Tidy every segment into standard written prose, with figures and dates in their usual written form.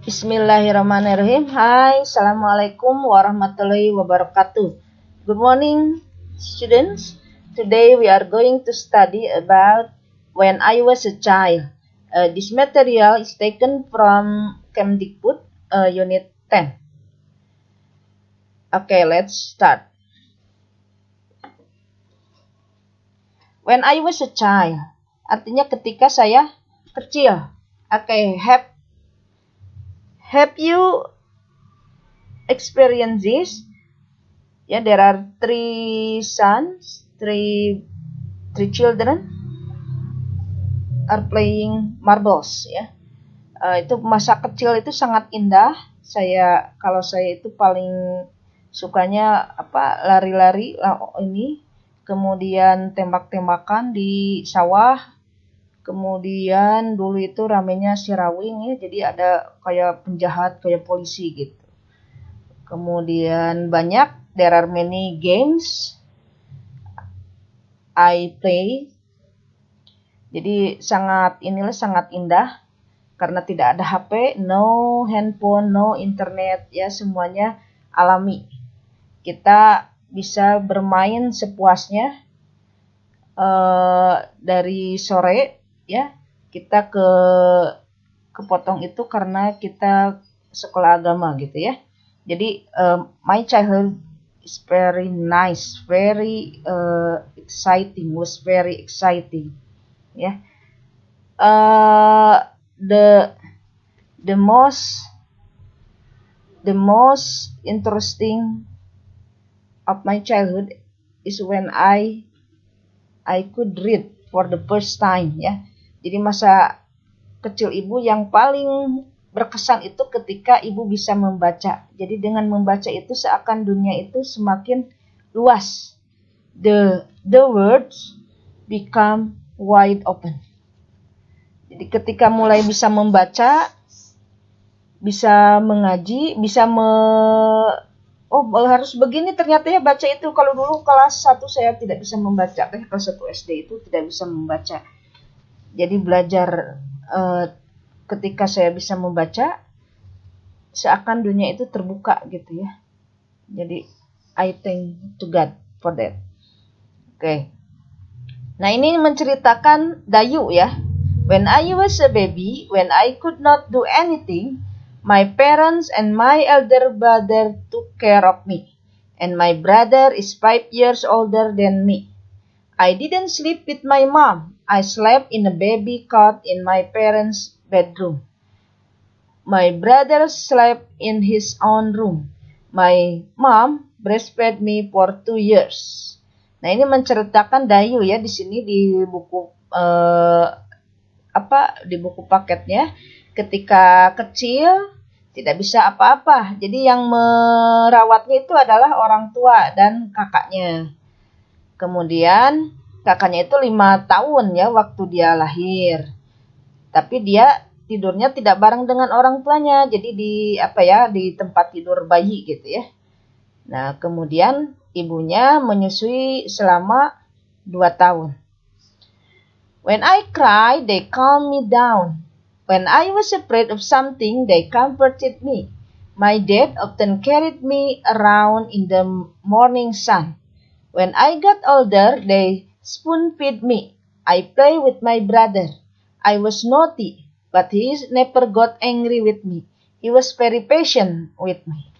Bismillahirrahmanirrahim. Hai, Assalamualaikum warahmatullahi wabarakatuh. Good morning, students. Today we are going to study about when I was a child. This material is taken from Kemdikbud, Unit 10. Okay, let's start. When I was a child, artinya ketika saya kecil. Okay, have you experienced this? Yeah, there are three children are playing marbles. Ya, itu masa kecil itu sangat indah. Kalau saya itu paling sukanya lari-lari ini, kemudian tembak-tembakan di sawah. Kemudian dulu itu ramenya si rawing ya, jadi ada kayak penjahat, kayak polisi gitu. Kemudian there are many games I play. Jadi sangat indah karena tidak ada HP, no handphone, no internet, ya semuanya alami. Kita bisa bermain sepuasnya dari sore, ya kita ke potong itu karena kita sekolah agama gitu ya. Jadi my childhood is very nice, very exciting, was very exciting. Ya, the most interesting of my childhood is when I could read for the first time. Ya, jadi masa kecil ibu yang paling berkesan itu ketika ibu bisa membaca. Jadi dengan membaca itu seakan dunia itu semakin luas. The words become wide open. Jadi ketika mulai bisa membaca, bisa mengaji, harus begini ternyata ya baca itu. Kalau dulu kelas 1 saya tidak bisa membaca, kelas 1 SD itu tidak bisa membaca. Jadi belajar ketika saya bisa membaca, seakan dunia itu terbuka gitu ya. Jadi I thank to God for that. Oke. Nah, ini menceritakan Dayu ya. When I was a baby, when I could not do anything, my parents and my elder brother took care of me. And my brother is 5 years older than me. I didn't sleep with my mom. I slept in a baby cot in my parents' bedroom. My brother slept in his own room. My mom breastfed me for 2 years. Nah, ini menceritakan Dayu ya di sini di buku di buku paketnya. Ketika kecil tidak bisa apa-apa. Jadi yang merawatnya itu adalah orang tua dan kakaknya. Kemudian kakaknya itu 5 tahun ya waktu dia lahir. Tapi dia tidurnya tidak bareng dengan orang tuanya. Jadi di tempat tidur bayi gitu ya. Nah, kemudian ibunya menyusui selama 2 tahun. When I cry, they calm me down. When I was afraid of something, they comforted me. My dad often carried me around in the morning sun. When I got older, they spoon-fed me. I play with my brother. I was naughty, but he never got angry with me. He was very patient with me.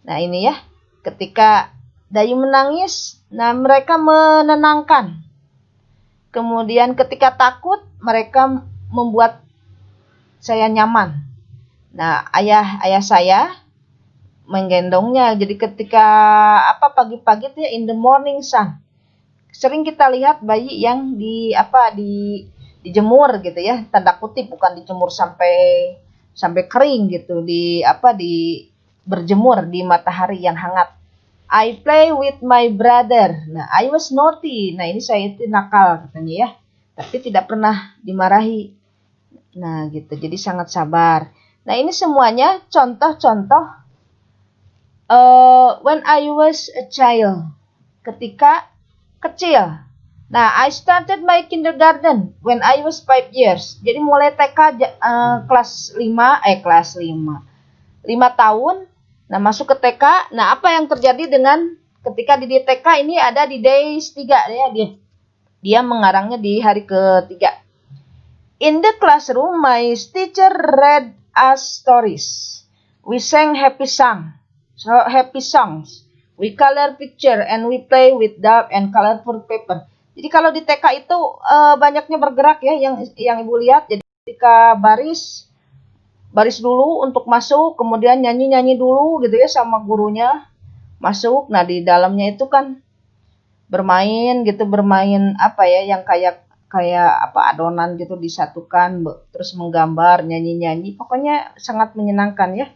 Nah, ini ya, ketika Dayu menangis, nah mereka menenangkan. Kemudian ketika takut, mereka membuat saya nyaman. Nah, ayah saya menggendongnya. Jadi ketika pagi-pagi itu ya, in the morning sun, sering kita lihat bayi yang dijemur gitu ya, tanda kutip, bukan dijemur sampai kering gitu, berjemur di matahari yang hangat. I play with my brother. Nah, I was naughty. Nah, ini saya itu nakal katanya ya, tapi tidak pernah dimarahi. Nah, gitu. Jadi sangat sabar. Nah, ini semuanya contoh-contoh when I was a child, ketika kecil. Nah, I started my kindergarten when I was 5 years. Jadi mulai TK kelas 5, kelas 5. 5 tahun. Nah, masuk ke TK. Nah, apa yang terjadi dengan ketika di TK ini ada di days 3 ya, dia mengarangnya di hari ketiga. In the classroom, my teacher read us stories. We sang happy songs. We color picture and we play with dot and colorful paper. Jadi kalau di TK itu banyaknya bergerak ya, yang Ibu lihat. Jadi ketika baris dulu untuk masuk, kemudian nyanyi dulu gitu ya sama gurunya masuk. Nah, di dalamnya itu kan bermain apa ya, yang kayak apa, adonan gitu disatukan, terus menggambar, nyanyi, pokoknya sangat menyenangkan ya,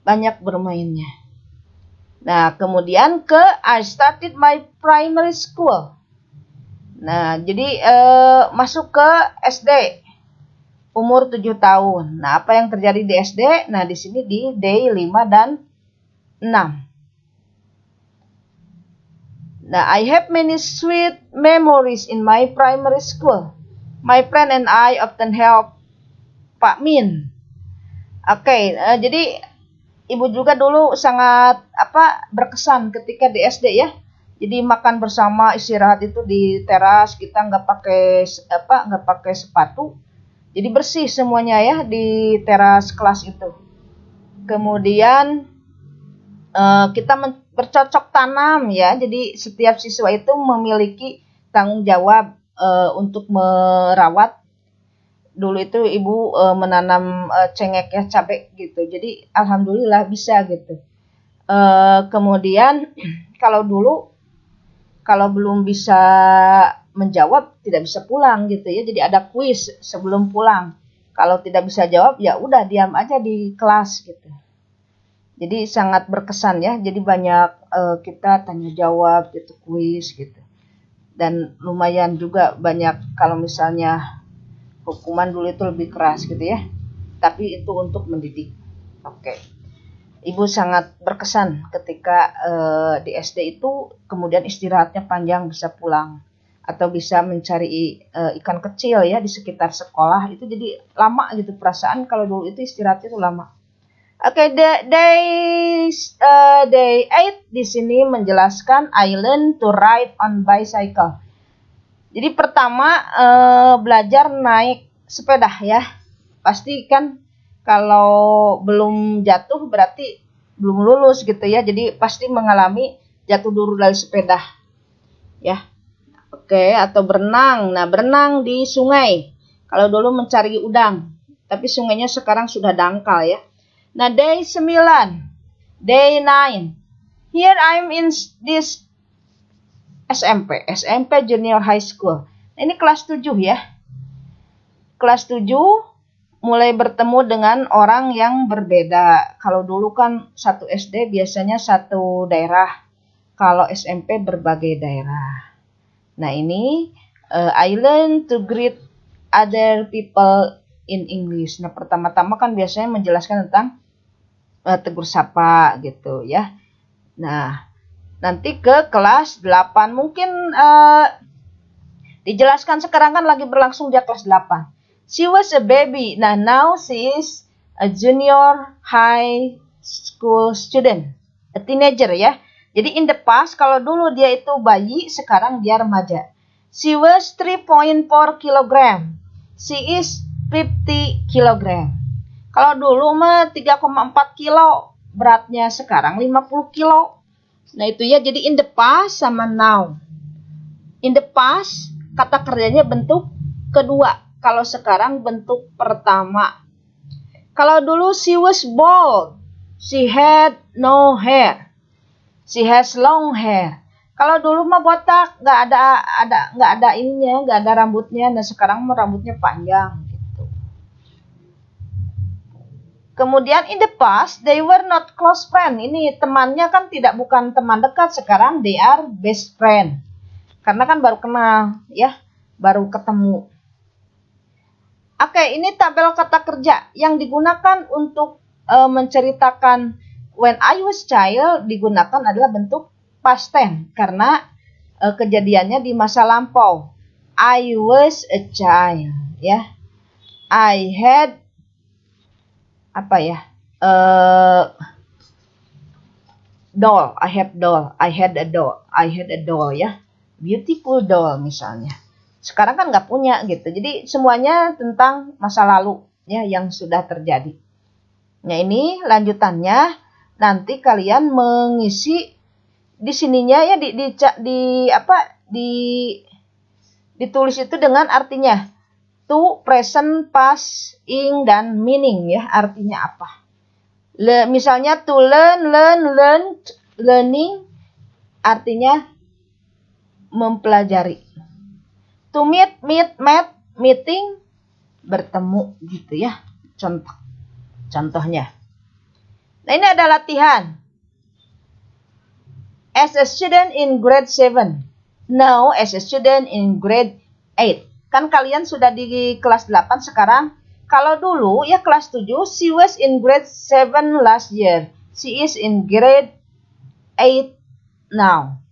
banyak bermainnya. Nah, kemudian I started my primary school. Nah, jadi masuk ke SD umur 7 tahun. Nah, apa yang terjadi di SD? Nah, di sini di day 5 dan 6. Nah, I have many sweet memories in my primary school. My friend and I often help Pak Min. Oke, jadi Ibu juga dulu sangat berkesan ketika di SD ya. Jadi makan bersama, istirahat itu di teras, kita nggak pakai sepatu. Jadi bersih semuanya ya di teras kelas itu. Kemudian kita bercocok tanam ya. Jadi setiap siswa itu memiliki tanggung jawab untuk merawat. Dulu itu Ibu menanam cengkeh ya, cabai gitu. Jadi alhamdulillah bisa gitu. Kemudian kalau dulu kalau belum bisa menjawab tidak bisa pulang gitu ya. Jadi ada kuis sebelum pulang. Kalau tidak bisa jawab ya udah diam aja di kelas gitu. Jadi sangat berkesan ya. Jadi banyak kita tanya jawab gitu, kuis gitu. Dan lumayan juga banyak kalau misalnya hukuman dulu itu lebih keras gitu ya. Tapi itu untuk mendidik. Oke. Ibu sangat berkesan ketika di SD itu kemudian istirahatnya panjang, bisa pulang atau bisa mencari ikan kecil ya di sekitar sekolah. Itu jadi lama gitu, perasaan kalau dulu itu istirahatnya itu lama. Oke, day 8 di sini menjelaskan I learn to ride on bicycle. Jadi pertama belajar naik sepeda ya. Pasti kan kalau belum jatuh berarti belum lulus gitu ya. Jadi pasti mengalami jatuh dulu dari sepeda. Ya. Oke, atau berenang. Nah, berenang di sungai. Kalau dulu mencari udang, tapi sungainya sekarang sudah dangkal ya. Nah, day 9. Day 9. Here I'm in this SMP Junior High School. Nah, ini kelas 7 ya. Kelas 7 mulai bertemu dengan orang yang berbeda. Kalau dulu kan satu SD biasanya satu daerah. Kalau SMP berbagai daerah. Nah, ini I learn to greet other people in English. Nah, pertama-tama kan biasanya menjelaskan tentang tegur sapa gitu ya. Nah, nanti ke kelas 8 mungkin dijelaskan sekarang kan lagi berlangsung dia kelas 8. She was a baby. Nah, now she is a junior high school student. A teenager ya. Jadi in the past kalau dulu dia itu bayi, sekarang dia remaja. She was 3.4 kilogram. She is 50 kilogram. Kalau dulu mah 3,4 kilo beratnya, sekarang 50 kilo. Nah, itu ya, jadi in the past sama now. In the past kata kerjanya bentuk kedua. Kalau sekarang bentuk pertama. Kalau dulu she was bald. She had no hair. She has long hair. Kalau dulu mah botak, nggak ada ininya, nggak ada rambutnya. Nah, sekarang mah rambutnya panjang gitu. Kemudian in the past they were not close friend. Ini temannya kan bukan teman dekat, sekarang they are best friend. Karena kan baru kenal ya, baru ketemu. Oke, ini tabel kata kerja yang digunakan untuk menceritakan when I was child digunakan adalah bentuk past tense karena kejadiannya di masa lampau. I was a child, ya. I had apa ya? Doll. I have doll. I had a doll. I had a doll, ya. Beautiful doll misalnya. Sekarang kan nggak punya gitu. Jadi semuanya tentang masa lalu ya yang sudah terjadi. Nah, ini lanjutannya. Nanti kalian mengisi di sininya ya ditulis itu dengan artinya to, present, past, ing, dan meaning ya, artinya apa. Misalnya to learning artinya mempelajari. To met, meeting, bertemu gitu ya. Contohnya. Nah, ini ada latihan. As a student in grade 7. Now as a student in grade 8. Kan kalian sudah di kelas 8 sekarang. Kalau dulu ya kelas 7, she was in grade 7 last year. She is in grade 8 now.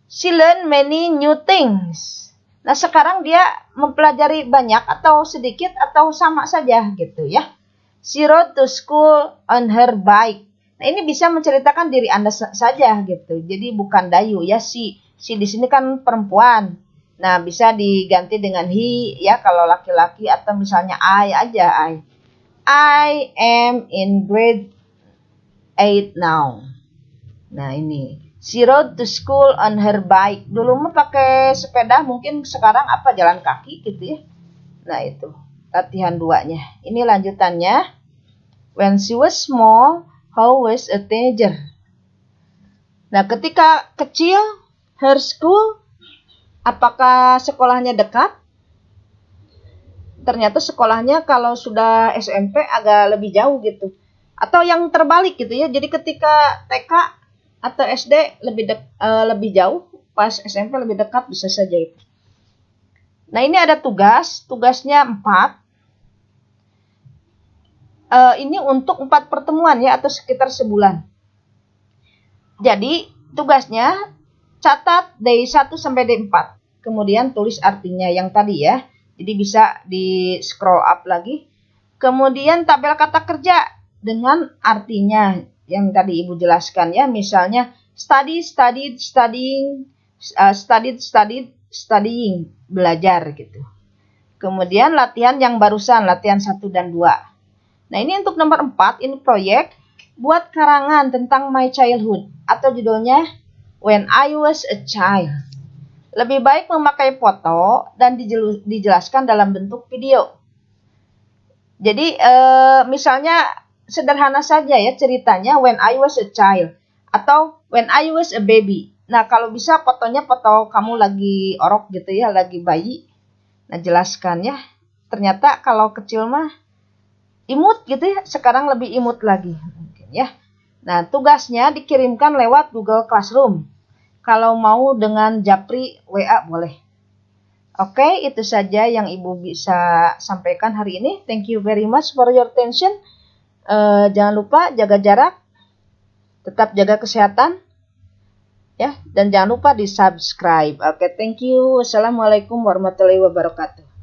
She learned many new things. Nah, sekarang dia mempelajari banyak atau sedikit atau sama saja gitu ya. She rode to school on her bike. Nah, ini bisa menceritakan diri Anda saja gitu. Jadi bukan Dayu ya, si di sini kan perempuan. Nah, bisa diganti dengan he ya kalau laki-laki, atau misalnya I aja, I am in grade 8 now. Nah, ini. She rode to school on her bike. Dulu mah pakai sepeda, mungkin sekarang apa, jalan kaki gitu ya. Nah, itu latihan 2-nya. Ini lanjutannya. When she was small, how was a teenager? Nah, ketika kecil, her school, apakah sekolahnya dekat? Ternyata sekolahnya kalau sudah SMP agak lebih jauh gitu. Atau yang terbalik gitu ya. Jadi ketika TK atau SD lebih jauh, pas SMP lebih dekat, bisa saja itu. Nah, ini ada tugasnya 4. Ini untuk 4 pertemuan ya, atau sekitar sebulan. Jadi tugasnya catat day 1 sampai day 4. Kemudian tulis artinya yang tadi ya. Jadi bisa di scroll up lagi. Kemudian tabel kata kerja dengan artinya yang tadi Ibu jelaskan ya. Misalnya studied, studying, belajar gitu. Kemudian latihan yang barusan, latihan 1 dan 2. Nah, ini untuk nomor 4, ini proyek buat karangan tentang my childhood, atau judulnya When I Was a Child. Lebih baik memakai foto dan dijelaskan dalam bentuk video. Jadi misalnya sederhana saja ya ceritanya When I Was a Child atau When I Was a Baby. Nah, kalau bisa fotonya foto kamu lagi orok gitu ya, lagi bayi. Nah, jelaskan ya. Ternyata kalau kecil mah imut gitu ya, sekarang lebih imut lagi mungkin ya. Nah, tugasnya dikirimkan lewat Google Classroom. Kalau mau dengan Japri WA boleh. Oke, itu saja yang Ibu bisa sampaikan hari ini. Thank you very much for your attention. Jangan lupa jaga jarak, tetap jaga kesehatan ya, dan jangan lupa di subscribe. Oke, thank you. Wassalamualaikum warahmatullahi wabarakatuh.